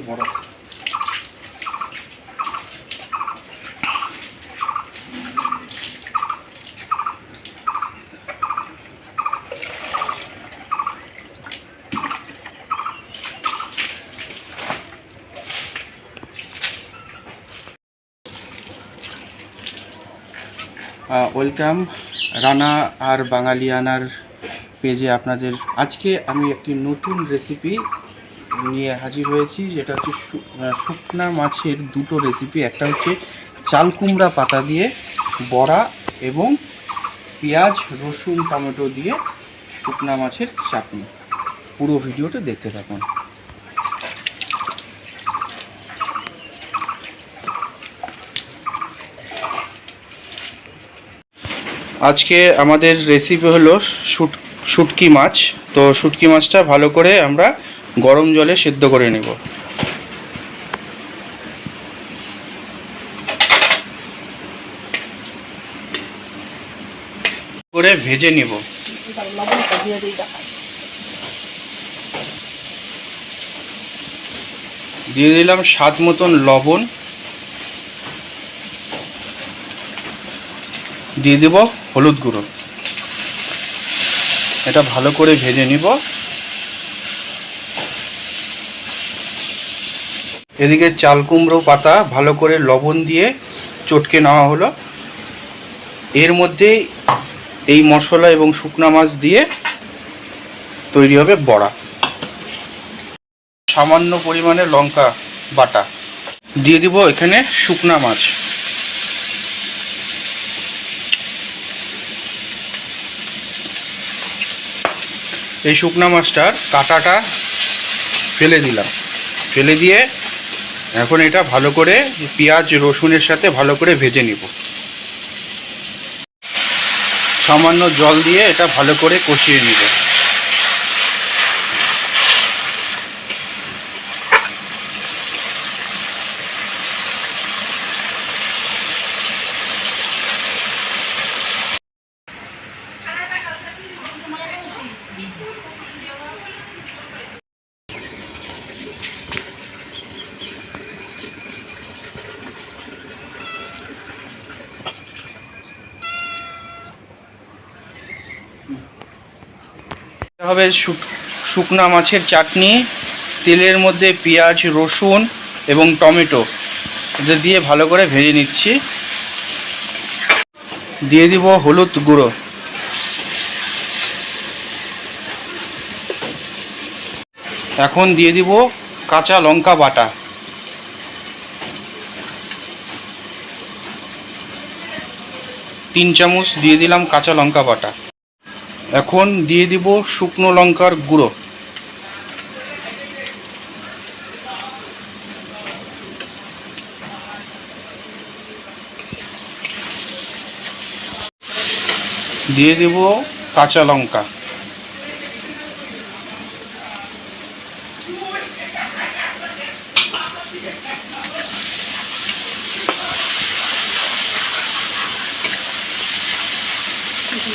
বড়। ওয়েলকাম রানা আর বাঙালিয়ানার পেজে আপনাদের। আজকে আমি একটি নতুন রেসিপি নিয়ে হাজির হয়েছি, যেটা হচ্ছে শুকনা মাছের দুটো রেসিপি। একটা হচ্ছে চাল কুমড়া পাতা দিয়ে বড়া এবং পেঁয়াজ রসুন টমেটো দিয়ে শুকনা মাছের চাটনি। পুরো ভিডিওটা দেখতে থাকুন। আজকে আমাদের রেসিপি হলো শুটকি মাছ। তো শুটকি মাছটা ভালো করে আমরা গরম জলে সেদ্ধ করে নেব। করে ভেজে নেব। দিয়ে দিলাম স্বাদ মতন লবণ, দিয়ে দেব হলুদ গুঁড়ো। এটা ভালো করে ভেজে নিব। এদিকে চাল কুমড়ো পাতা ভালো করে লবণ দিয়ে চটকে নেওয়া হলো। এর মধ্যে এই মশলা এবং শুকনা মাছ দিয়ে তৈরি হবে বড়া। সামান্য পরিমাণে লঙ্কা বাটা দিয়ে দিব এখানে শুকনা মাছ। এই শুকনা মাছটার কাঁটাটা ফেলে দিলাম। ফেলে দিয়ে এখন এটা ভালো করে পেঁয়াজ রসুনের সাথে ভালো করে ভেজে নিব। সামান্য জল দিয়ে এটা ভালো করে কষিয়ে নিব। হবে শুকনা মাছের চাটনি। তেলের মধ্যে পেঁয়াজ রসুন এবং টমেটো এটা দিয়ে ভালো করে ভেজে নিচ্ছি। দিয়ে দিব হলুদ গুঁড়ো, এখন দিয়ে দিব কাঁচা লঙ্কা বাটা, 3 চামচ দিয়ে দিলাম কাঁচা লঙ্কা বাটা। এখন দিয়ে দিব শুকনো লঙ্কার গুঁড়ো, দিয়ে দিব কাঁচা লঙ্কা,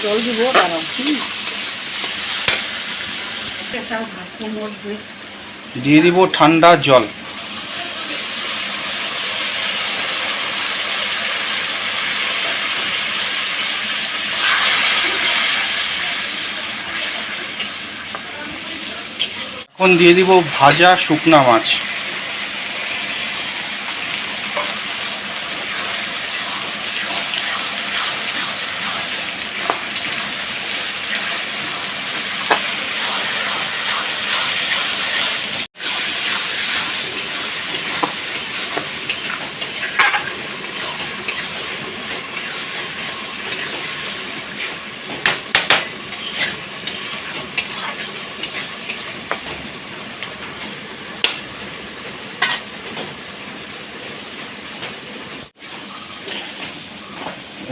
জল দিব, দিয়ে দিব ঠান্ডা জল। এখন দিয়ে দিব ভাজা শুকনা মাছ,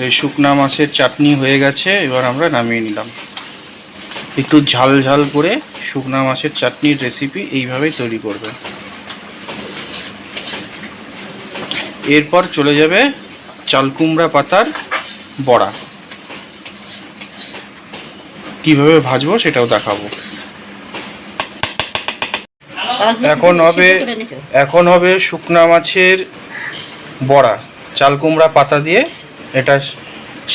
এই শুকনা মাছের চাটনি হয়ে গেছে। এবার আমরা নামিয়ে নিলাম। একটু ঝাল ঝাল করে শুকনা মাছের চাটনির রেসিপি এইভাবেই তৈরি করবে। এরপর চলে যাবে চাল কুমড়া পাতার বড়া। কিভাবে ভাজবো সেটাও দেখাবো। এখন হবে শুকনা মাছের বড়া, চাল কুমড়া পাতা দিয়ে। এটা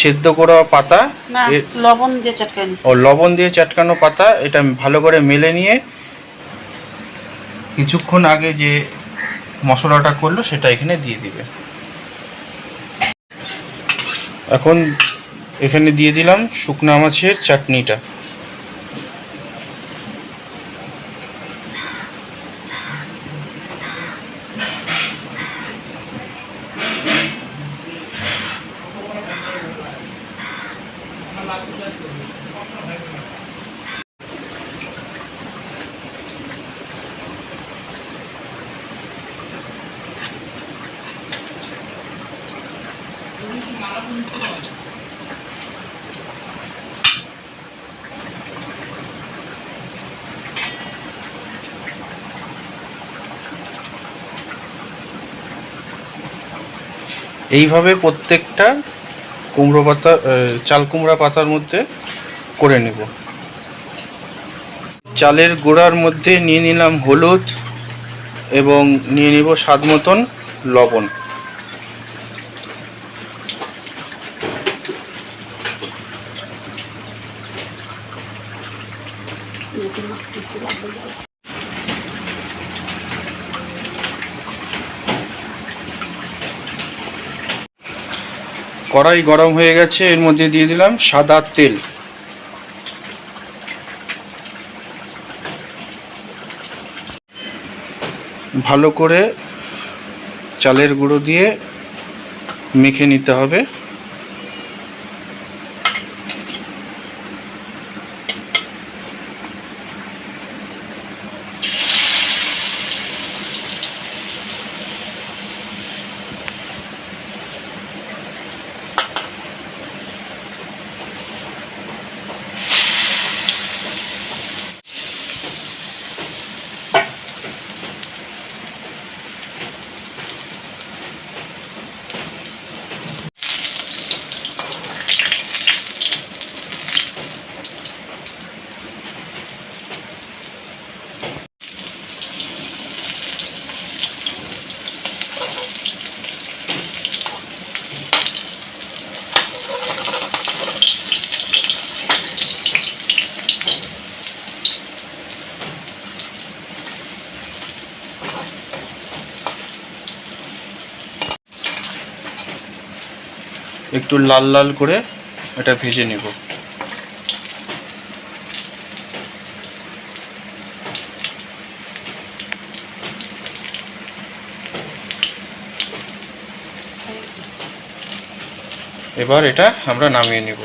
সেদ্ধ করা পাতা, না, লবণ দিয়ে চটকানো। লবণ দিয়ে চটকানো পাতা। এটা ভালো করে মেলে নিয়ে কিছুক্ষণ আগে যে মশলাটা করলো সেটা এখানে দিয়ে দিবে। এখন এখানে দিয়ে দিলাম শুকনা মাছের চাটনিটা। এইভাবে প্রত্যেকটা কুমড়ো পাতা, চাল কুমড়া পাতার মধ্যে করে নেব। চালের গুঁড়ার মধ্যে নিয়ে নিলাম হলুদ এবং নিয়ে নিব স্বাদ মতন লবণ। কড়াই গরম হয়ে গেছে, এর মধ্যে দিয়ে দিলাম সাদা তেল। ভালো করে চালের গুঁড়ো দিয়ে মেখে নিতে হবে। একটু লাল লাল করে এটা ভেজে নেব। এবার এটা আমরা নামিয়ে নেব।